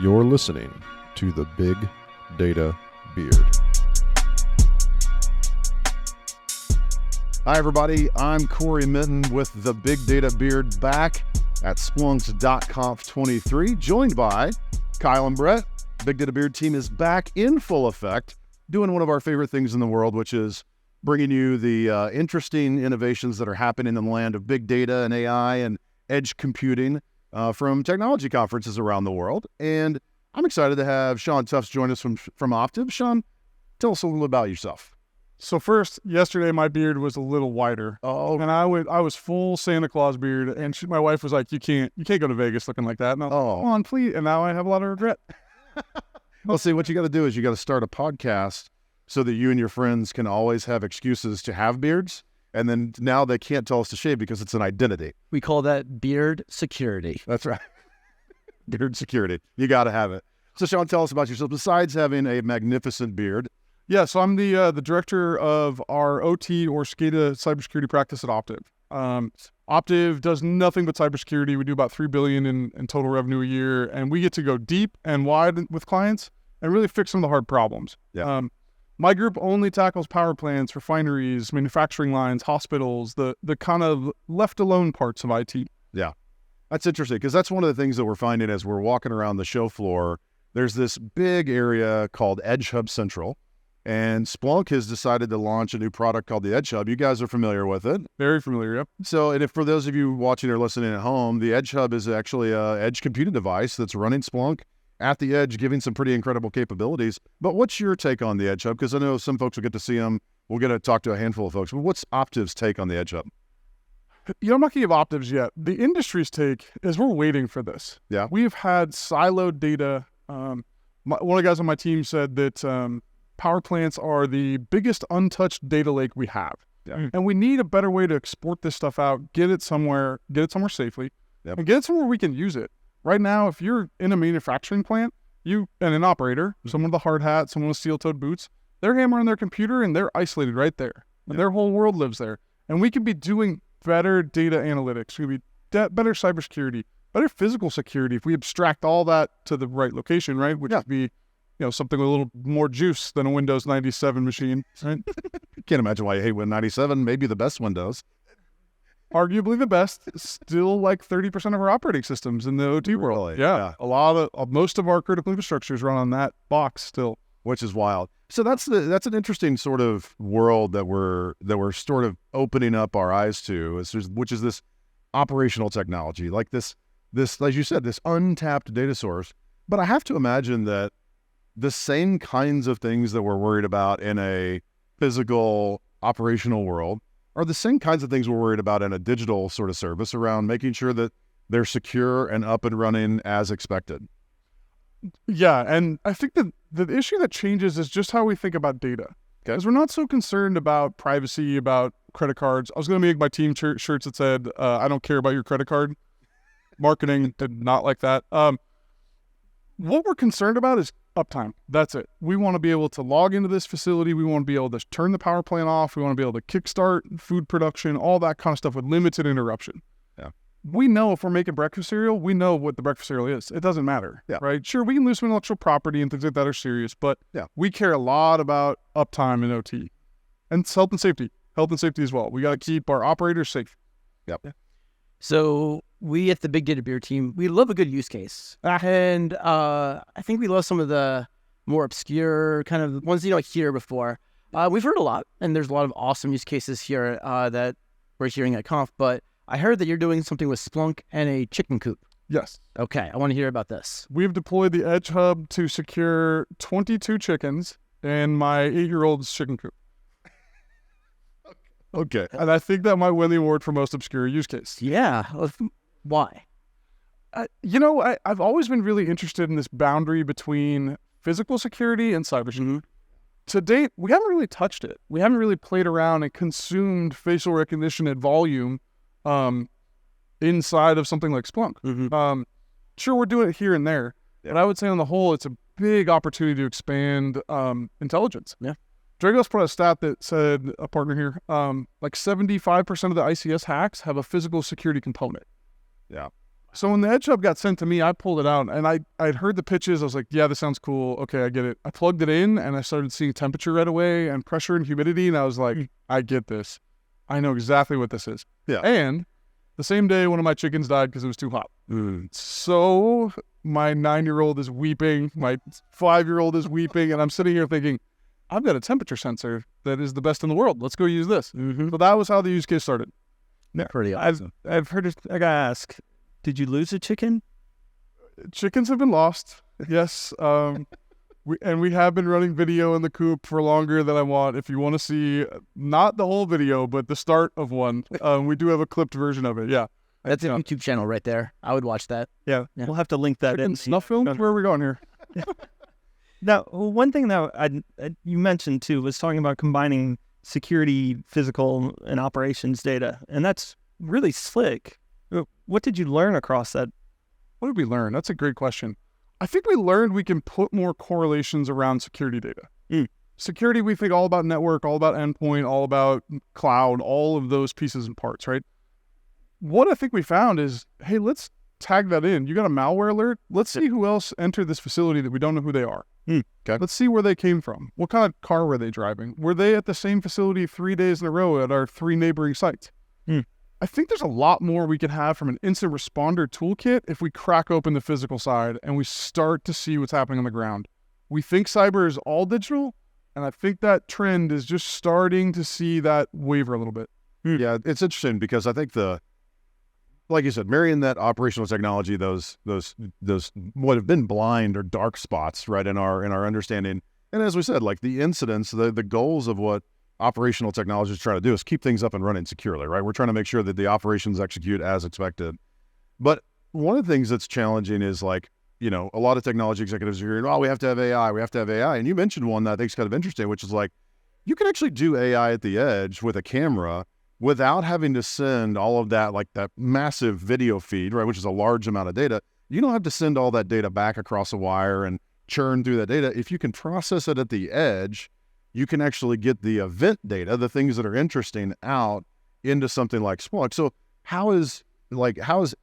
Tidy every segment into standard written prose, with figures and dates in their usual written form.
You're listening to the Big Data Beard. Hi, everybody. I'm Corey Minton with the Big Data Beard back at Splunk's .conf23, joined by Kyle and Brett. Big Data Beard team is back in full effect, doing one of our favorite things in the world, which is bringing you the interesting innovations that are happening in the land of big data and AI and edge computing from technology conferences around the world. And I'm excited to have Sean Tufts join us from Optiv. Sean, tell us a little about yourself. So first, yesterday my beard was a little wider. Oh, and I was full Santa Claus beard, and my wife was like, "You can't go to Vegas looking like that." And I was like, "Come on, please." And now I have a lot of regret. Well, see, what you got to do is you got to start a podcast so that you and your friends can always have excuses to have beards. And then now they can't tell us to shave because it's an identity. We call that beard security. That's right. Beard security. You got to have it. So Sean, tell us about yourself. Besides having a magnificent beard. Yeah, so I'm the director of our OT or SCADA cybersecurity practice at Optiv. Optiv does nothing but cybersecurity. We do about $3 billion in total revenue a year, and we get to go deep and wide with clients and really fix some of the hard problems. Yeah. My group only tackles power plants, refineries, manufacturing lines, hospitals, the kind of left alone parts of IT. Yeah. That's interesting because that's one of the things that we're finding as we're walking around the show floor. There's this big area called Edge Hub Central, and Splunk has decided to launch a new product called the Edge Hub. You guys are familiar with it. Very familiar, yep. So, and if for those of you watching or listening at home, the Edge Hub is actually an edge computing device that's running Splunk at the edge, giving some pretty incredible capabilities. But what's your take on the Edge Hub? Because I know some folks will get to see them. We'll get to talk to a handful of folks. But what's Optiv's take on the Edge Hub? I'm not going to give Optiv's yet. The industry's take is we're waiting for this. Yeah. We've had siloed data. One of the guys on my team said that power plants are the biggest untouched data lake we have. Yeah. And we need a better way to export this stuff out, get it somewhere safely, Yep. and get it somewhere we can use it. Right now, if you're in a manufacturing plant, and an operator, someone with a hard hat, someone with steel-toed boots, they're hammering their computer and they're isolated right there. And their whole world lives there. And we could be doing better data analytics. We could be better cybersecurity, better physical security if we abstract all that to the right location, right? Which would be, something with a little more juice than a Windows 97 machine, right? Can't imagine why you hate Win 97, maybe the best Windows. Arguably the best, still like 30% of our operating systems in the OT world. Really? Yeah. A lot of most of our critical infrastructures run on that box still. Which is wild. So that's an interesting sort of world that we're sort of opening up our eyes to, which is this operational technology, like this, as you said, this untapped data source. But I have to imagine that the same kinds of things that we're worried about in a physical operational world are the same kinds of things we're worried about in a digital sort of service around making sure that they're secure and up and running as expected. Yeah, and I think that the issue that changes is just how we think about data. Because we're not so concerned about privacy, about credit cards. I was going to make my team shirts that said, I don't care about your credit card. Marketing did not like that. What we're concerned about is uptime. That's it. We want to be able to log into this facility. We want to be able to turn the power plant off. We want to be able to kickstart food production, all that kind of stuff with limited interruption. Yeah. We know if we're making breakfast cereal, we know what the breakfast cereal is. It doesn't matter, right? Sure, we can lose some intellectual property and things like that are serious, but we care a lot about uptime in OT. And it's health and safety as well. We got to keep our operators safe. Yep. Yeah. So we at the Big Data Beer team, we love a good use case. And I think we love some of the more obscure kind of ones you don't hear before. We've heard a lot, and there's a lot of awesome use cases here that we're hearing at Conf, but I heard that you're doing something with Splunk and a chicken coop. Yes. Okay, I want to hear about this. We've deployed the Edge Hub to secure 22 chickens in my 8-year-old's chicken coop. Okay. And I think that might win the award for most obscure use case. Yeah. Why? I've always been really interested in this boundary between physical security and cybersecurity. Mm-hmm. To date, we haven't really touched it. We haven't really played around and consumed facial recognition at volume inside of something like Splunk. Mm-hmm. Sure, we're doing it here and there, but I would say on the whole, it's a big opportunity to expand intelligence. Yeah. Dragos put out a stat that said, a partner here, like 75% of the ICS hacks have a physical security component. Yeah. So when the Edge Hub got sent to me, I pulled it out and I'd heard the pitches. I was like, yeah, this sounds cool. Okay, I get it. I plugged it in and I started seeing temperature right away and pressure and humidity. And I was like, I get this. I know exactly what this is. Yeah. And the same day, one of my chickens died because it was too hot. So my 9-year-old is weeping. My 5-year-old is weeping. And I'm sitting here thinking, I've got a temperature sensor that is the best in the world. Let's go use this. So that was how the use case started. Yeah. Pretty awesome. I've heard it. I gotta ask, did you lose a chicken? Chickens have been lost. Yes. We have been running video in the coop for longer than I want. If you want to see, not the whole video, but the start of one, we do have a clipped version of it. Yeah. That's a YouTube channel right there. I would watch that. Yeah. We'll have to link that in. Snuff films? Where are we going here? Now, one thing that you mentioned too was talking about combining security, physical, and operations data, and that's really slick. What did you learn across that? What did we learn? That's a great question. I think we learned we can put more correlations around security data. Security, we think all about network, all about endpoint, all about cloud, all of those pieces and parts, right? What I think we found is, hey, let's tag that in. You got a malware alert? Let's see who else entered this facility that we don't know who they are. Okay. Let's see where they came from. What kind of car were they driving? Were they at the same facility 3 days in a row at our 3 neighboring sites? I think there's a lot more we can have from an incident responder toolkit if we crack open the physical side and we start to see what's happening on the ground. We think cyber is all digital, and I think that trend is just starting to see that waver a little bit. Yeah, it's interesting because I think like you said, marrying that operational technology, those what have been blind or dark spots, right, in our understanding. And as we said, like the incidents, the goals of what operational technology is trying to do is keep things up and running securely, right? We're trying to make sure that the operations execute as expected. But one of the things that's challenging is like, a lot of technology executives are hearing, oh, we have to have AI, we have to have AI. And you mentioned one that I think is kind of interesting, which is like, you can actually do AI at the edge with a camera without having to send all of that, like that massive video feed, right, which is a large amount of data. You don't have to send all that data back across a wire and churn through that data. If you can process it at the edge, you can actually get the event data, the things that are interesting, out into something like Splunk. So how is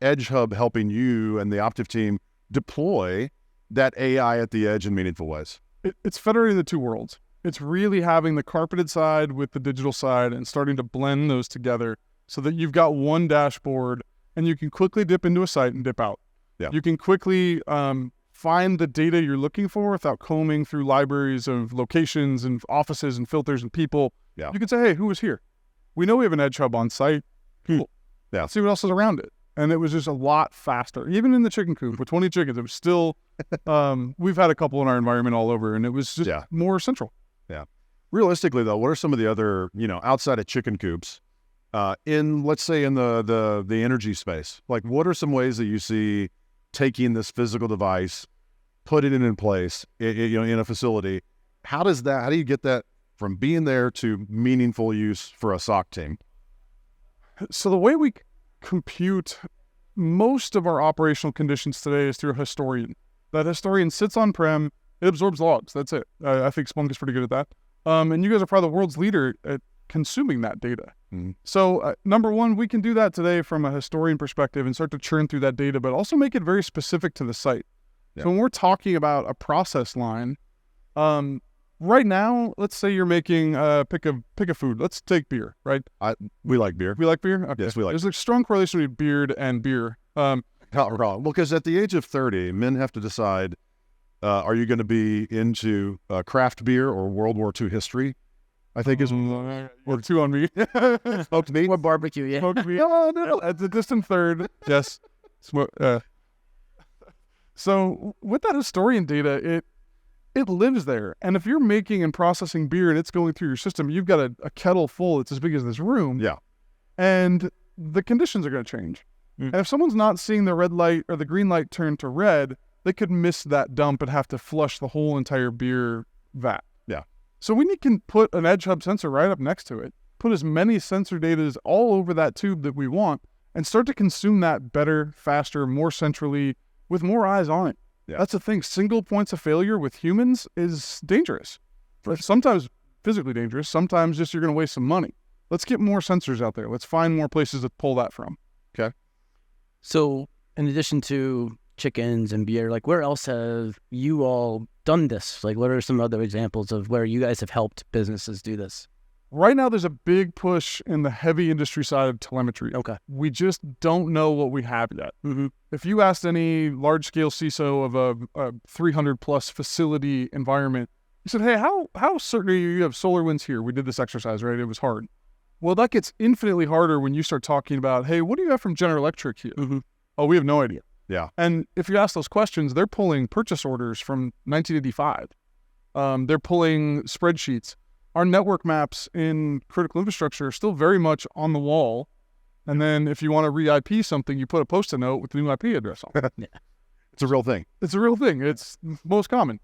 Edge Hub helping you and the Optiv team deploy that AI at the edge in meaningful ways? It's federating the two worlds. It's really having the carpeted side with the digital side and starting to blend those together so that you've got one dashboard and you can quickly dip into a site and dip out. Yeah. You can quickly find the data you're looking for without combing through libraries of locations and offices and filters and people. Yeah. You can say, hey, who was here? We know we have an Edge Hub on site. Cool. Yeah. Let's see what else is around it. And it was just a lot faster. Even in the chicken coop with 20 chickens, it was still, we've had a couple in our environment all over, and it was just more central. Yeah. Realistically, though, what are some of the other, outside of chicken coops, let's say in the energy space? Like, what are some ways that you see taking this physical device, putting it in place, in a facility? How do you get that from being there to meaningful use for a SOC team? So the way we compute most of our operational conditions today is through a historian. That historian sits on-prem, it absorbs logs, that's it. I think Splunk is pretty good at that. And you guys are probably the world's leader at consuming that data. So number one, we can do that today from a historian perspective and start to churn through that data, but also make it very specific to the site. Yeah. So when we're talking about a process line, right now, let's say you're making pick a food. Let's take beer, right? We like beer. We like beer? Okay. Yes, we like. There's a strong correlation between beard and beer. Not wrong. Well, because at the age of 30, men have to decide, are you going to be into craft beer or World War II history? I think is or two on me. Smoked meat. Or barbecue, yeah. Smoked meat. No, it's a distant third. Yes. So with that historian data, it lives there. And if you're making and processing beer and it's going through your system, you've got a kettle full. It's as big as this room. Yeah. And the conditions are going to change. And if someone's not seeing the red light or the green light turn to red, they could miss that dump and have to flush the whole entire beer vat. Yeah. So we can put an Edge Hub sensor right up next to it, put as many sensor data all over that tube that we want, and start to consume that better, faster, more centrally, with more eyes on it. Yeah. That's the thing. Single points of failure with humans is dangerous. Sometimes physically dangerous. Sometimes just you're going to waste some money. Let's get more sensors out there. Let's find more places to pull that from. Okay. So in addition to chickens and beer, like where else have you all done this? Like what are some other examples of where you guys have helped businesses do this? Right now, there's a big push in the heavy industry side of telemetry. Okay. We just don't know what we have yet. Mm-hmm. If you asked any large-scale CISO of a 300-plus facility environment, you said, hey, how certain are you have solar winds here? We did this exercise, right? It was hard. Well, that gets infinitely harder when you start talking about, hey, what do you have from General Electric here? Mm-hmm. Oh, we have no idea. Yeah. And if you ask those questions, they're pulling purchase orders from 1985. They're pulling spreadsheets. Our network maps in critical infrastructure are still very much on the wall. And then if you want to re-IP something, you put a Post-it note with the new IP address on it. Yeah. It's a real thing. It's a real thing. It's most common.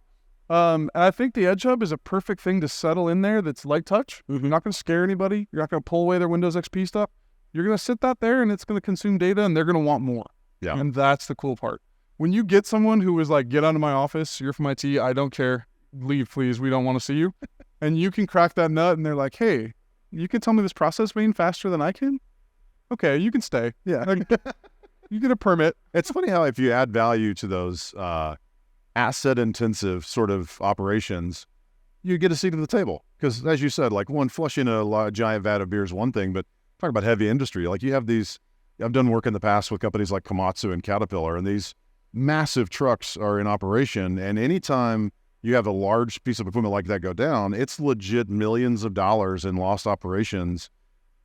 And I think the Edge Hub is a perfect thing to settle in there that's light touch. You're not going to scare anybody. You're not going to pull away their Windows XP stuff. You're going to sit that there and it's going to consume data and they're going to want more. Yeah. And that's the cool part. When you get someone who is like, get out of my office, you're from IT, I don't care, leave please, we don't want to see you. And you can crack that nut and they're like, hey, you can tell me this process vein faster than I can? Okay, you can stay. Yeah. Like, you get a permit. It's funny how if you add value to those asset-intensive sort of operations, you get a seat at the table. Because as you said, like flushing a giant vat of beer is one thing, but talk about heavy industry. Like you have these, I've done work in the past with companies like Komatsu and Caterpillar, and these massive trucks are in operation. And anytime you have a large piece of equipment like that go down, it's legit millions of dollars in lost operations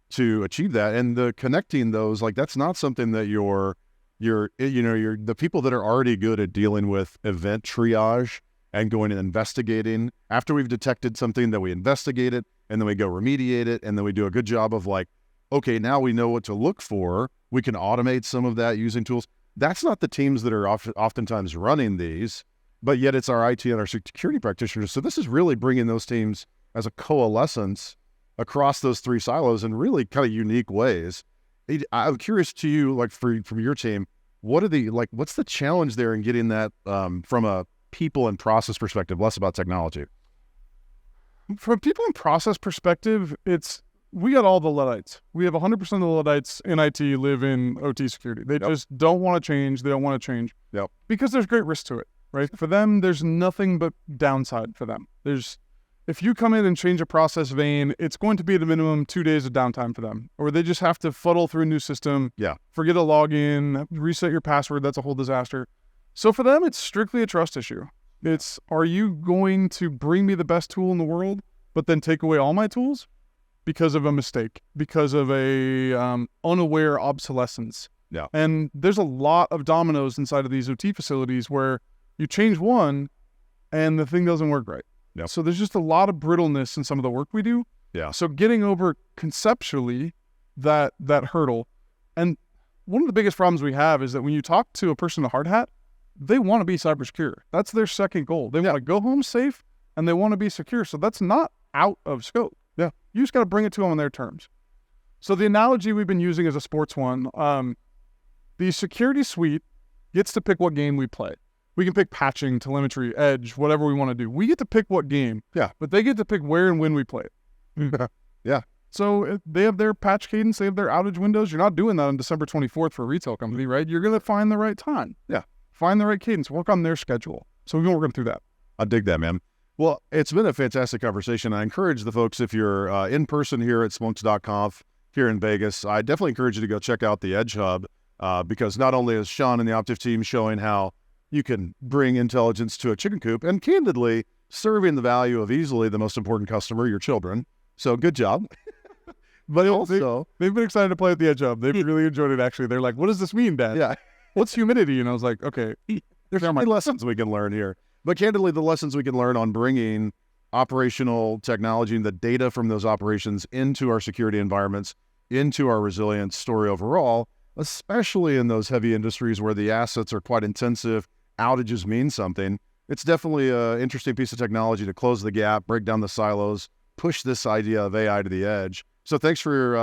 to achieve that. And the connecting those, like that's not something that you're the people that are already good at dealing with event triage and going and investigating. After we've detected something, that we investigate it and then we go remediate it. And then we do a good job of like, okay, now we know what to look for. We can automate some of that using tools. That's not the teams that are oftentimes running these, but yet it's our IT and our security practitioners. So this is really bringing those teams as a coalescence across those three silos in really kind of unique ways. I'm curious to you, like from your team, what's the challenge there in getting that from a people and process perspective, less about technology? From a people and process perspective, we got all the Luddites. We have 100% of the Luddites in IT live in OT security. They just don't want to change. They don't want to change. Yep. Because there's great risk to it, right? For them, there's nothing but downside for them. If you come in and change a process vein, it's going to be at a minimum 2 days of downtime for them. Or they just have to fuddle through a new system, forget a login, reset your password. That's a whole disaster. So for them, it's strictly a trust issue. Are you going to bring me the best tool in the world, but then take away all my tools? Because of a mistake, because of a unaware obsolescence. Yeah. And there's a lot of dominoes inside of these OT facilities where you change one and the thing doesn't work right. Yeah. So there's just a lot of brittleness in some of the work we do. Yeah. So getting over conceptually that hurdle. And one of the biggest problems we have is that when you talk to a person in a hard hat, they want to be cyber secure. That's their second goal. They want to go home safe and they want to be secure. So that's not out of scope. Yeah. You just got to bring it to them on their terms. So the analogy we've been using is a sports one. The security suite gets to pick what game we play. We can pick patching, telemetry, edge, whatever we want to do. We get to pick what game. Yeah. But they get to pick where and when we play it. Yeah. So they have their patch cadence, they have their outage windows. You're not doing that on December 24th for a retail company, right? You're going to find the right time. Yeah. Find the right cadence. Work on their schedule. So we're working through that. I dig that, man. Well, it's been a fantastic conversation. I encourage the folks, if you're in person here at Splunk.conf here in Vegas, I definitely encourage you to go check out the Edge Hub because not only is Sean and the Optiv team showing how you can bring intelligence to a chicken coop and candidly serving the value of easily the most important customer, your children. So good job. But also, they've been excited to play at the Edge Hub. They've really enjoyed it, actually. They're like, what does this mean, Dad? Yeah. What's humidity? And I was like, okay. There's so many lessons we can learn here. But candidly, the lessons we can learn on bringing operational technology and the data from those operations into our security environments, into our resilience story overall, especially in those heavy industries where the assets are quite intensive, outages mean something. It's definitely an interesting piece of technology to close the gap, break down the silos, push this idea of AI to the edge. So thanks for your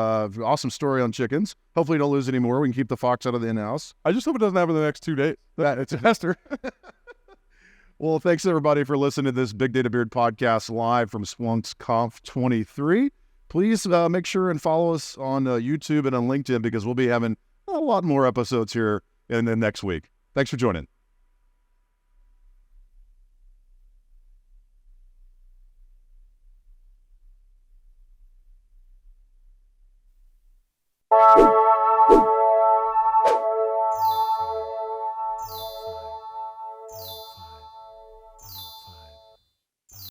awesome story on chickens. Hopefully you don't lose any more. We can keep the fox out of the in-house. I just hope it doesn't happen in the next 2 days. It's a tester. Well, thanks everybody for listening to this Big Data Beard podcast live from Splunk's Conf 23. Please make sure and follow us on YouTube and on LinkedIn because we'll be having a lot more episodes here in the next week. Thanks for joining.